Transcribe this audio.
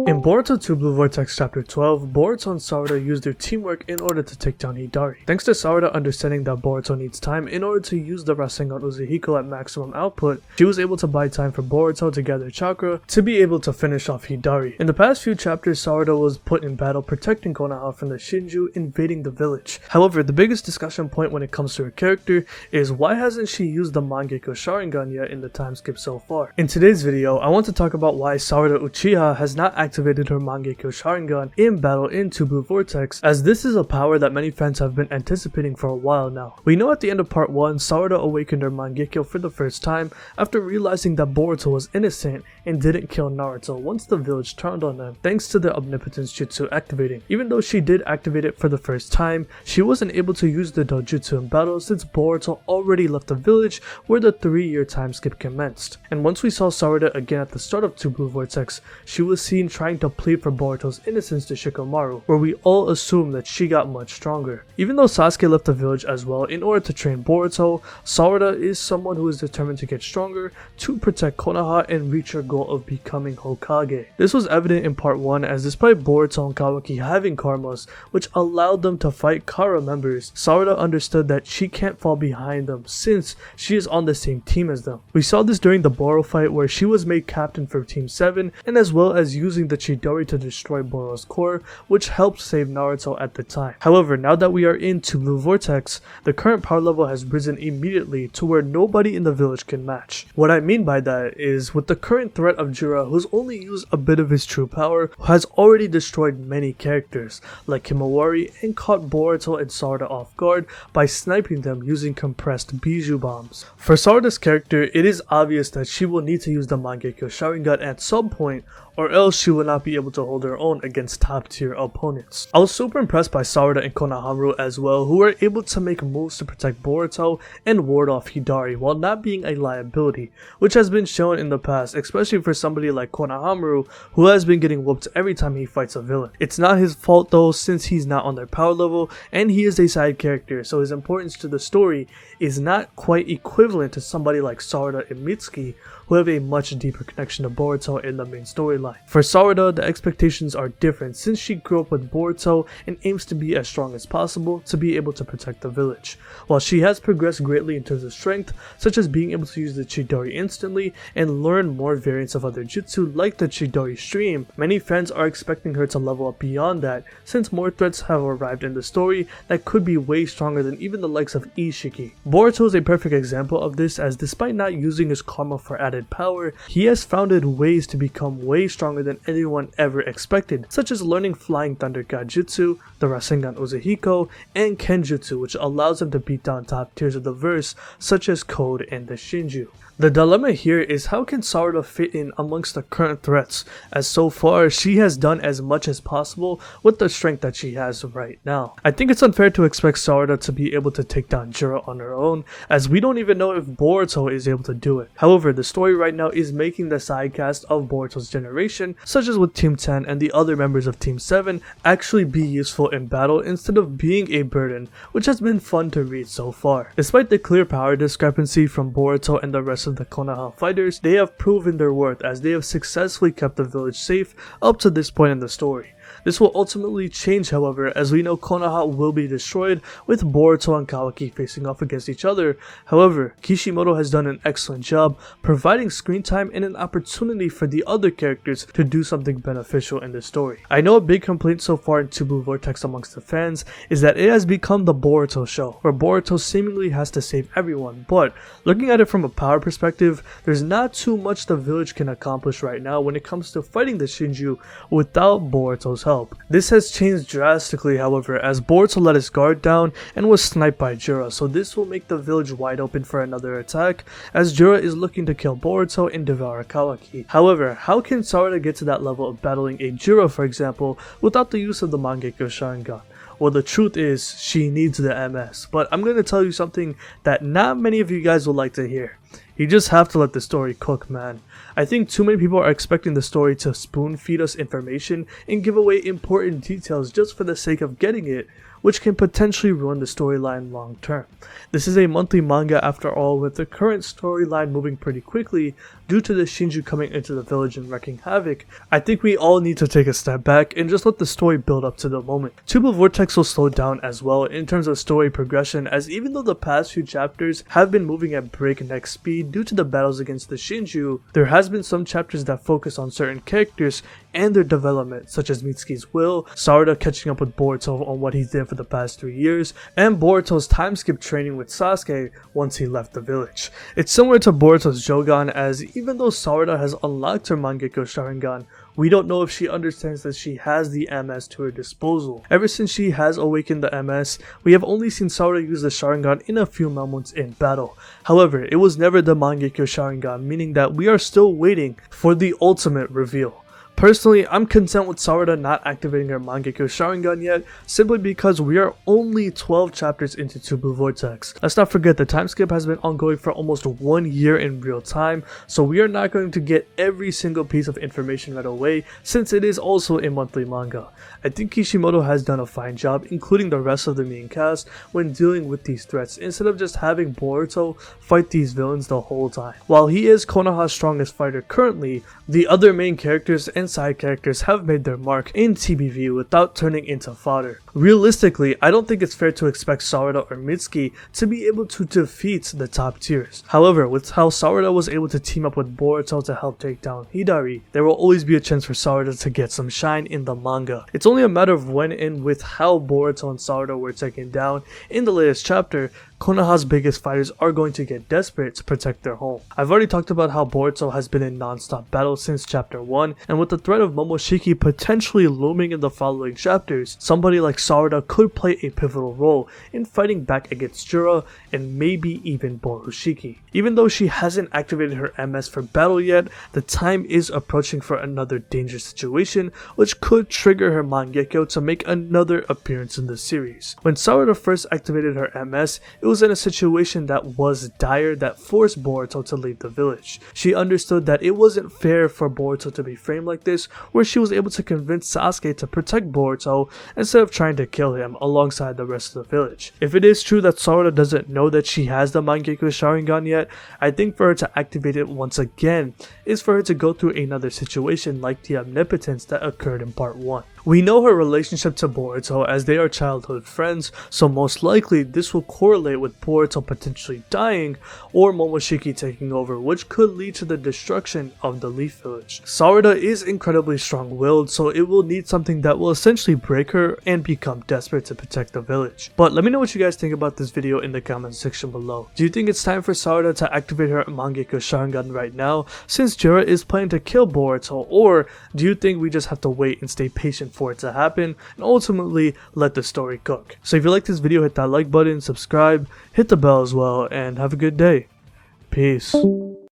In Boruto Two Blue Vortex Chapter 12, Boruto and Sarada use their teamwork in order to take down Hidari. Thanks to Sarada understanding that Boruto needs time in order to use the rasengan uzuhiko at maximum output, she was able to buy time for Boruto to gather chakra to be able to finish off Hidari. In the past few chapters, Sarada was put in battle protecting Konoha from the Shinju invading the village. However, the biggest discussion point when it comes to her character is why hasn't she used the Mangekyou Sharingan yet in the time skip so far. In today's video, I want to talk about why Sarada Uchiha has not activated her Mangekyou Sharingan in battle in Two Blue Vortex, as this is a power that many fans have been anticipating for a while now. We know at the end of part 1, Sarada awakened her Mangekyou for the first time after realizing that Boruto was innocent and didn't kill Naruto once the village turned on them, thanks to the omnipotence jutsu activating. Even though she did activate it for the first time, she wasn't able to use the dojutsu in battle since Boruto already left the village where the 3-year time skip commenced. And once we saw Sarada again at the start of Two Blue Vortex, she was seen trying to plead for Boruto's innocence to Shikamaru, where we all assume that she got much stronger. Even though Sasuke left the village as well in order to train Boruto, Sarada is someone who is determined to get stronger to protect Konoha and reach her goal of becoming Hokage. This was evident in part 1, as despite Boruto and Kawaki having karmas which allowed them to fight Kara members, Sarada understood that she can't fall behind them since she is on the same team as them. We saw this during the Boro fight where she was made captain for Team 7, and as well as using the Hidari to destroy Boro's core, which helped save Naruto at the time. However, now that we are in Two Blue Vortex, the current power level has risen immediately to where nobody in the village can match. What I mean by that is, with the current threat of Jiraiya, who's only used a bit of his true power, has already destroyed many characters like Himawari and caught Boruto and Sarada off guard by sniping them using compressed Bijou bombs. For Sarada's character, it is obvious that she will need to use the Mangekyou Sharingan at some point, or else she will not be able to hold her own against top tier opponents. I was super impressed by Sarada and Konoha as well, who were able to make moves to protect Boruto and ward off Hidari while not being a liability, which has been shown in the past, especially for somebody like Konoha, who has been getting whooped every time he fights a villain. It's not his fault though, since he's not on their power level and he is a side character, so his importance to the story is not quite equivalent to somebody like Sarada and Mitsuki, who have a much deeper connection to Boruto in the main storyline. For Sarada, the expectations are different since she grew up with Boruto and aims to be as strong as possible to be able to protect the village. While she has progressed greatly in terms of strength, such as being able to use the Hidari instantly and learn more variants of other jutsu like the Hidari stream, many fans are expecting her to level up beyond that since more threats have arrived in the story that could be way stronger than even the likes of Ishiki. Boruto is a perfect example of this, as despite not using his karma for added power, he has found ways to become way stronger than anyone ever expected, such as learning Flying Thunder God Jutsu, the Rasengan Uzuhiko, and Kenjutsu, which allows him to beat down top tiers of the verse such as Code and the Shinju. The dilemma here is, how can Sarada fit in amongst the current threats, as so far she has done as much as possible with the strength that she has right now. I think it's unfair to expect Sarada to be able to take down Jiraiya on her own, as we don't even know if Boruto is able to do it. However, the story right now is making the sidecast of Boruto's generation, such as with Team 10 and the other members of Team 7, actually be useful in battle instead of being a burden, which has been fun to read so far. Despite the clear power discrepancy from Boruto and the rest of the Konoha fighters, they have proven their worth as they have successfully kept the village safe up to this point in the story. This will ultimately change, however, as we know Konoha will be destroyed with Boruto and Kawaki facing off against each other. However, Kishimoto has done an excellent job providing screen time and an opportunity for the other characters to do something beneficial in the story. I know a big complaint so far in Two Blue Vortex amongst the fans is that it has become the Boruto show, where Boruto seemingly has to save everyone, but looking at it from a power perspective, there's not too much the village can accomplish right now when it comes to fighting the Shinju without Boruto's help. This has changed drastically, however, as Boruto let his guard down and was sniped by Jiraiya, so this will make the village wide open for another attack, as Jiraiya is looking to kill Boruto and devour Kawaki. However, how can Sarada get to that level of battling a Jiraiya, for example, without the use of the Mangekyou Sharingan? Well, the truth is, she needs the MS, but I'm going to tell you something that not many of you guys will like to hear. You just have to let the story cook, man. I think too many people are expecting the story to spoon feed us information and give away important details just for the sake of getting it, which can potentially ruin the storyline long term. This is a monthly manga after all, with the current storyline moving pretty quickly, due to the Shinju coming into the village and wreaking havoc, I think we all need to take a step back and just let the story build up to the moment. Two Blue Vortex will slow down as well in terms of story progression, as even though the past few chapters have been moving at breakneck speed due to the battles against the Shinju, there has been some chapters that focus on certain characters and their development, such as Mitsuki's will, Sarada catching up with Boruto on what he did for the past 3 years, and Boruto's timeskip training with Sasuke once he left the village. It's similar to Boruto's Jogan, as even though Sarada has unlocked her Mangekyou Sharingan, we don't know if she understands that she has the MS to her disposal. Ever since she has awakened the MS, we have only seen Sarada use the Sharingan in a few moments in battle. However, it was never the Mangekyou Sharingan, meaning that we are still waiting for the ultimate reveal. Personally, I'm content with Sarada not activating her Mangekyou Sharingan yet, simply because we are only 12 chapters into Two Blue Vortex. Let's not forget the time skip has been ongoing for almost 1 year in real time, so we are not going to get every single piece of information right away, since it is also a monthly manga. I think Kishimoto has done a fine job, including the rest of the main cast, when dealing with these threats, instead of just having Boruto fight these villains the whole time. While he is Konoha's strongest fighter currently, the other main characters and side characters have made their mark in TBV without turning into fodder. Realistically, I don't think it's fair to expect Sarada or Mitsuki to be able to defeat the top tiers. However, with how Sarada was able to team up with Boruto to help take down Hidari, there will always be a chance for Sarada to get some shine in the manga. It's only a matter of when and with how Boruto and Sarada were taken down in the latest chapter, Konoha's biggest fighters are going to get desperate to protect their home. I've already talked about how Boruto has been in non-stop battle since chapter 1, and with the threat of Momoshiki potentially looming in the following chapters, somebody like Sarada could play a pivotal role in fighting back against Jura and maybe even Borushiki. Even though she hasn't activated her MS for battle yet, the time is approaching for another dangerous situation, which could trigger her Mangekyou to make another appearance in the series. When Sarada first activated her MS, it was in a situation that was dire that forced Boruto to leave the village. She understood that it wasn't fair for Boruto to be framed like this, where she was able to convince Sasuke to protect Boruto instead of trying to kill him alongside the rest of the village. If it is true that Sarada doesn't know that she has the Mangekyou Sharingan yet, I think for her to activate it once again is for her to go through another situation like the omnipotence that occurred in part 1. We know her relationship to Boruto as they are childhood friends, so most likely this will correlate with Boruto potentially dying or Momoshiki taking over, which could lead to the destruction of the Leaf Village. Sarada is incredibly strong-willed, so it will need something that will essentially break her and become desperate to protect the village. But let me know what you guys think about this video in the comment section below. Do you think it's time for Sarada to activate her Mangekyou Sharingan right now, since Jura is planning to kill Boruto, or do you think we just have to wait and stay patient for it to happen and ultimately let the story cook? So if you like this video, hit that like button, subscribe, hit the bell as well, and have a good day. Peace.